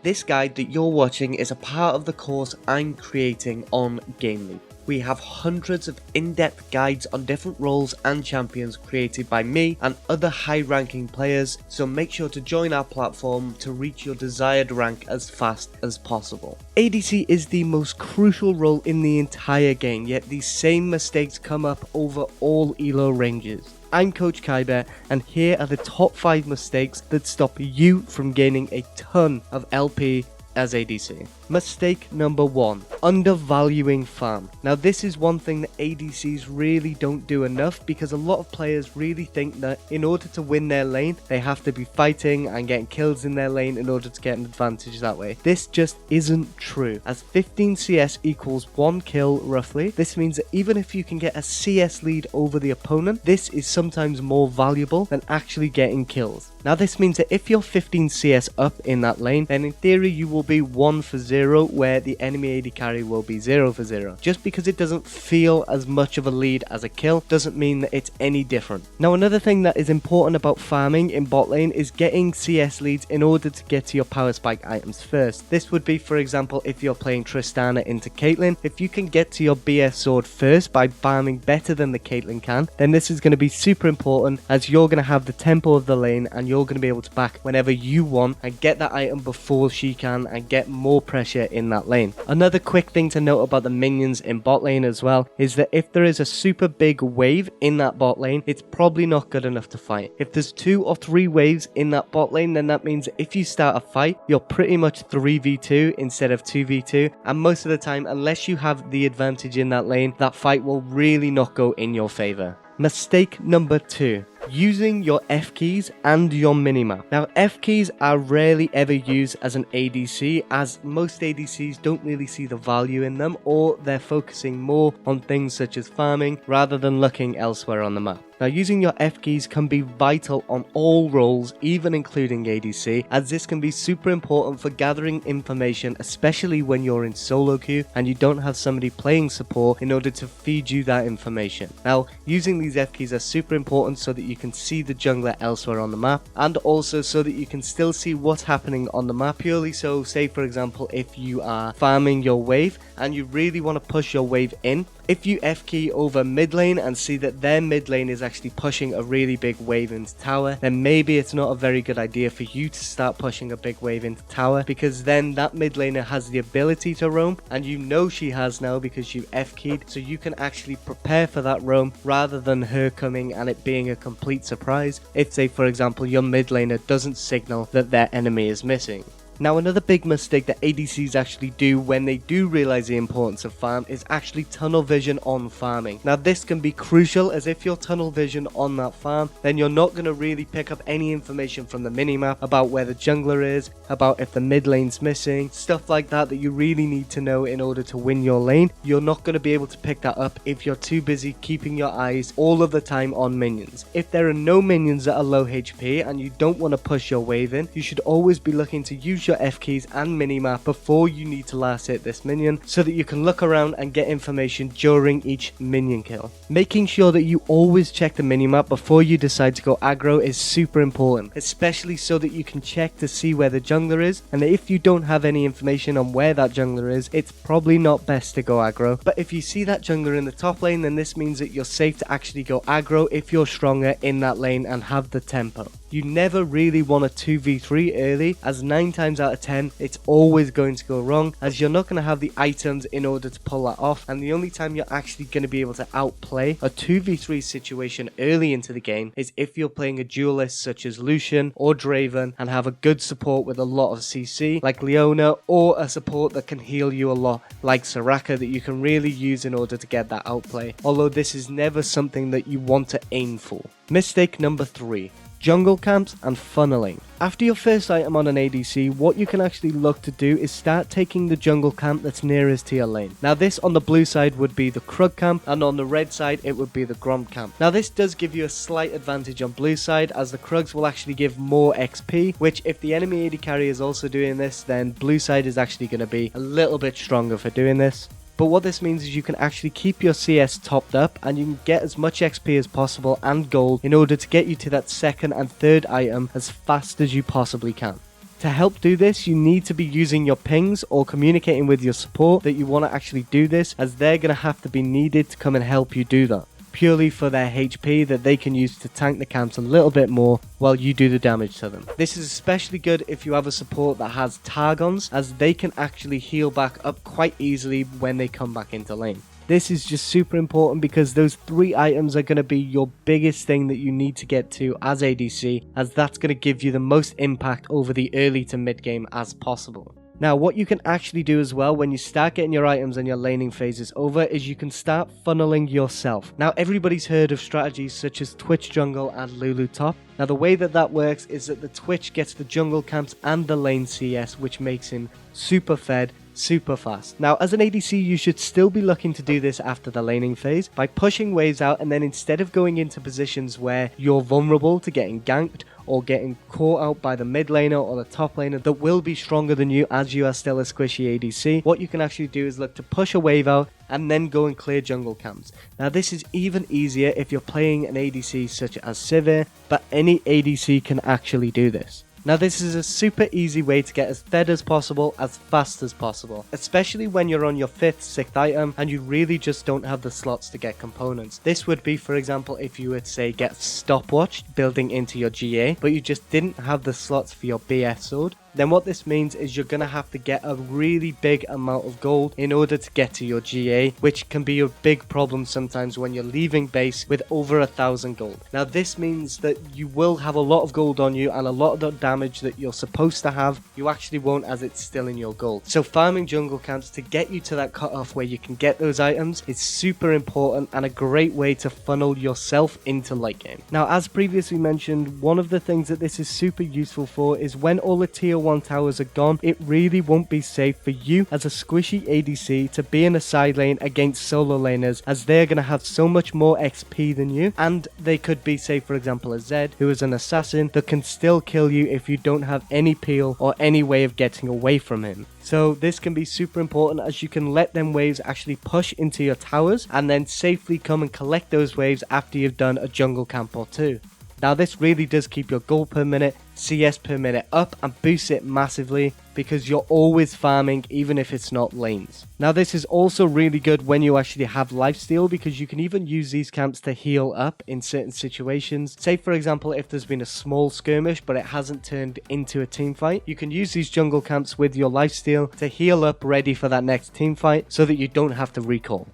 This guide that you're watching is a part of the course I'm creating on GameLeap. We have hundreds of in-depth guides on different roles and champions created by me and other high-ranking players, so make sure to join our platform to reach your desired rank as fast as possible. ADC is the most crucial role in the entire game, yet these same mistakes come up over all elo ranges. I'm Coach Kybet, and here are the top 5 mistakes that stop you from gaining a ton of LP as ADC. Mistake number 1, undervaluing Fun. Now this is one thing that ADCs really don't do enough, because a lot of players really think that in order to win their lane, they have to be fighting and getting kills in their lane in order to get an advantage that way. This just isn't true, as 15 CS equals 1 kill roughly. This means that even if you can get a CS lead over the opponent, this is sometimes more valuable than actually getting kills. Now this means that if you're 15 CS up in that lane, then in theory you will be 1 for 0, where the enemy AD carry will be 0 for 0. Just because it doesn't feel as much of a lead as a kill doesn't mean that it's any different. Now another thing that is important about farming in bot lane is getting CS leads in order to get to your power spike items first. This would be, for example, if you're playing Tristana into Caitlyn, if you can get to your BS sword first by farming better than the Caitlyn can, then this is going to be super important, as you're going to have the tempo of the lane and you're going to be able to back whenever you want and get that item before she can and get more pressure in that lane. Another quick thing to note about the minions in bot lane as well is that if there is a super big wave in that bot lane, it's probably not good enough to fight. If there's 2 or 3 waves in that bot lane, then that means that if you start a fight, you're pretty much 3v2 instead of 2v2, and most of the time, unless you have the advantage in that lane, that fight will really not go in your favor. Mistake number 2, using your F keys and your minimap. Now F keys are rarely ever used as an ADC, as most ADCs don't really see the value in them, or they're focusing more on things such as farming rather than looking elsewhere on the map. Now using your F keys can be vital on all roles, even including ADC, as this can be super important for gathering information, especially when you're in solo queue and you don't have somebody playing support in order to feed you that information. Now using these F keys are super important so that you can see the jungler elsewhere on the map, and also so that you can still see what's happening on the map. Purely so, say for example, if you are farming your wave and you really want to push your wave in, if you F key over mid lane and see that their mid lane is actually pushing a really big wave into tower, then maybe it's not a very good idea for you to start pushing a big wave into tower, because then that mid laner has the ability to roam, and you know she has now because you F keyed, so you can actually prepare for that roam rather than her coming and it being a complete surprise if, say for example, your mid laner doesn't signal that their enemy is missing. Now another big mistake that ADCs actually do when they do realize the importance of farm is actually tunnel vision on farming. Now this can be crucial, as if you're tunnel vision on that farm, then you're not going to really pick up any information from the minimap about where the jungler is, about if the mid lane's missing, stuff like that that you really need to know in order to win your lane. You're not going to be able to pick that up if you're too busy keeping your eyes all of the time on minions. If there are no minions that are low HP and you don't want to push your wave in, you should always be looking to use your F keys and minimap before you need to last hit this minion, so that you can look around and get information during each minion kill. Making sure that you always check the minimap before you decide to go aggro is super important, especially so that you can check to see where the jungler is, and if you don't have any information on where that jungler is, it's probably not best to go aggro. But if you see that jungler in the top lane, then this means that you're safe to actually go aggro if you're stronger in that lane and have the tempo. You never really want a 2v3 early, as 9 times out of 10 it's always going to go wrong, as you're not going to have the items in order to pull that off, and the only time you're actually going to be able to outplay a 2v3 situation early into the game is if you're playing a duelist such as Lucian or Draven and have a good support with a lot of CC like Leona, or a support that can heal you a lot like Soraka that you can really use in order to get that outplay, although this is never something that you want to aim for. Mistake number 3, jungle camps and funneling. After your first item on an ADC, what you can actually look to do is start taking the jungle camp that's nearest to your lane. Now this on the blue side would be the Krug camp, and on the red side it would be the Gromp camp. Now this does give you a slight advantage on blue side, as the Krugs will actually give more XP, which if the enemy AD carry is also doing this, then blue side is actually going to be a little bit stronger for doing this. But what this means is you can actually keep your CS topped up, and you can get as much XP as possible and gold in order to get you to that second and third item as fast as you possibly can. To help do this, you need to be using your pings or communicating with your support that you want to actually do this, as they're going to have to be needed to come and help you do that, purely for their HP that they can use to tank the camps a little bit more while you do the damage to them. This is especially good if you have a support that has Targons, as they can actually heal back up quite easily when they come back into lane. This is just super important because those 3 items are going to be your biggest thing that you need to get to as ADC, as that's going to give you the most impact over the early to mid game as possible. Now, what you can actually do as well when you start getting your items and your laning phases over is you can start funneling yourself. Now, everybody's heard of strategies such as Twitch jungle and Lulu top. Now, the way that that works is that the Twitch gets the jungle camps and the lane CS, which makes him super fed super fast. Now, as an ADC, you should still be looking to do this after the laning phase by pushing waves out, and then instead of going into positions where you're vulnerable to getting ganked or getting caught out by the mid laner or the top laner that will be stronger than you as you are still a squishy ADC, what you can actually do is look to push a wave out and then go and clear jungle camps. Now, this is even easier if you're playing an ADC such as Sivir, but any ADC can actually do this. Now, this is a super easy way to get as fed as possible, as fast as possible, especially when you're on your 5th, 6th item and you really just don't have the slots to get components. This would be, for example, if you would say get stopwatch building into your GA, but you just didn't have the slots for your BF sword. Then what this means is you're going to have to get a really big amount of gold in order to get to your GA, which can be a big problem sometimes when you're leaving base with over 1,000 gold. Now, this means that you will have a lot of gold on you, and a lot of the damage that you're supposed to have, you actually won't, as it's still in your gold. So farming jungle camps to get you to that cutoff where you can get those items is super important and a great way to funnel yourself into late game. Now, as previously mentioned, one of the things that this is super useful for is when all the tier 1 towers are gone, it really won't be safe for you as a squishy ADC to be in a side lane against solo laners, as they're going to have so much more XP than you, and they could be, say for example, a Zed who is an assassin that can still kill you if you don't have any peel or any way of getting away from him. So this can be super important, as you can let them waves actually push into your towers and then safely come and collect those waves after you've done a jungle camp or 2. Now, this really does keep your gold per minute, CS per minute up, and boosts it massively because you're always farming even if it's not lanes. Now, this is also really good when you actually have lifesteal, because you can even use these camps to heal up in certain situations. Say for example, if there's been a small skirmish but it hasn't turned into a team fight, you can use these jungle camps with your lifesteal to heal up ready for that next team fight so that you don't have to recall.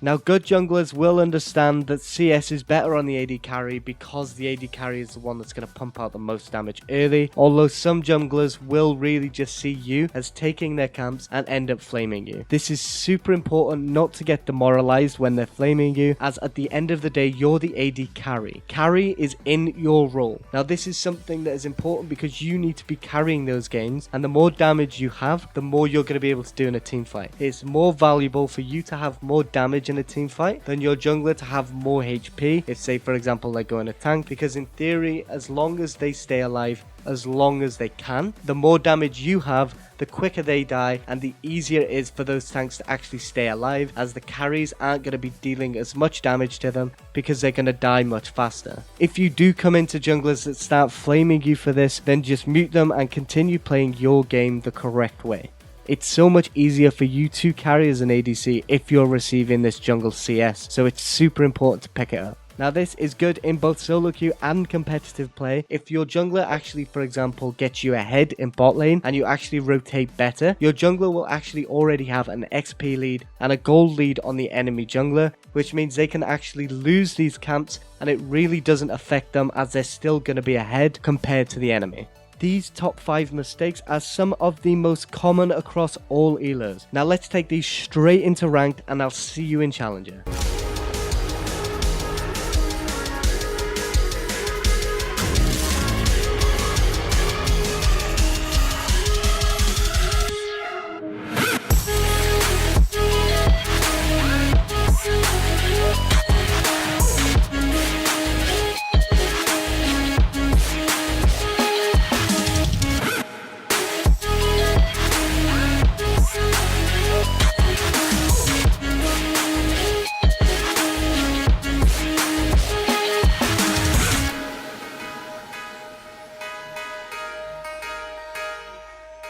Now, good junglers will understand that CS is better on the AD carry because the AD carry is the one that's going to pump out the most damage early, although some junglers will really just see you as taking their camps and end up flaming you. This is super important not to get demoralized when they're flaming you, as at the end of the day, you're the AD carry. Carry is in your role. Now, this is something that is important because you need to be carrying those games, and the more damage you have, the more you're going to be able to do in a team fight. It's more valuable for you to have more damage in a team fight than your jungler to have more HP if, say for example, they go in a tank, because in theory, as long as they stay alive as long as they can, the more damage you have, the quicker they die, and the easier it is for those tanks to actually stay alive, as the carries aren't going to be dealing as much damage to them because they're going to die much faster. If you do come into junglers that start flaming you for this, then just mute them and continue playing your game the correct way. It's so much easier for you to carry as an ADC if you're receiving this jungle CS, so it's super important to pick it up. Now, this is good in both solo queue and competitive play. If your jungler actually, for example, gets you ahead in bot lane and you actually rotate better, your jungler will actually already have an XP lead and a gold lead on the enemy jungler, which means they can actually lose these camps and it really doesn't affect them, as they're still going to be ahead compared to the enemy. These top 5 mistakes are some of the most common across all ELOs. Now let's take these straight into ranked, and I'll see you in Challenger.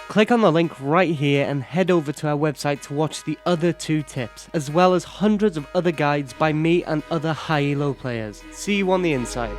Click on the link right here and head over to our website to watch the other 2 tips, as well as hundreds of other guides by me and other high elo players. See you on the inside.